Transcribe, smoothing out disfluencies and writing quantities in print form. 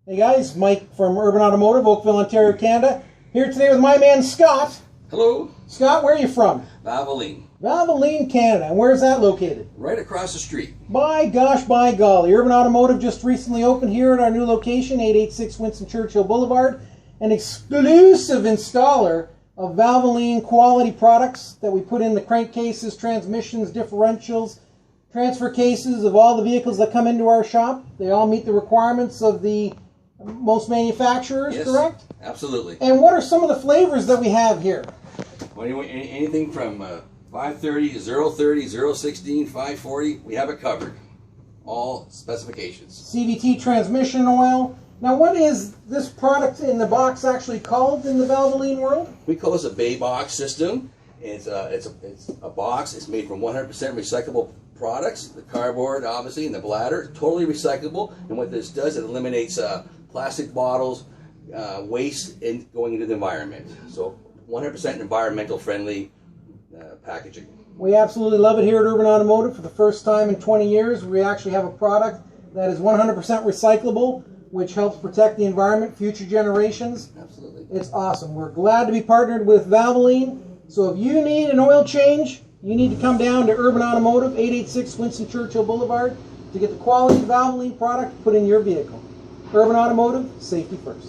Hey guys, Mike from Urban Automotive, Oakville, Ontario, Canada. Here today with my man Scott. Hello. Scott, where are you from? Valvoline. Valvoline, Canada. And where's that located? Right across the street. By gosh, by golly. Urban Automotive just recently opened here at our new location, 886 Winston Churchill Boulevard. An exclusive installer of Valvoline quality products that we put in the crankcases, transmissions, differentials, transfer cases of all the vehicles that come into our shop. They all meet the requirements of the most manufacturers, Yes, correct? Absolutely. And what are some of the flavors that we have here? Well, anything from 530, 030, 016, 540, we have it covered. All specifications. CVT transmission oil. Now, what is this product in the box actually called in the Valvoline world? We call this a Bay Box system. It's a box. It's made from 100% recyclable products. The cardboard, obviously, and the bladder, totally recyclable. And what this does, it eliminates plastic bottles, waste going into the environment. So 100% environmental friendly packaging. We absolutely love it here at Urban Automotive. For the first time in 20 years, we actually have a product that is 100% recyclable, which helps protect the environment, future generations. Absolutely. It's awesome. We're glad to be partnered with Valvoline. So if you need an oil change, you need to come down to Urban Automotive, 886 Winston Churchill Boulevard, to get the quality Valvoline product put in your vehicle. Urban Automotive, safety first.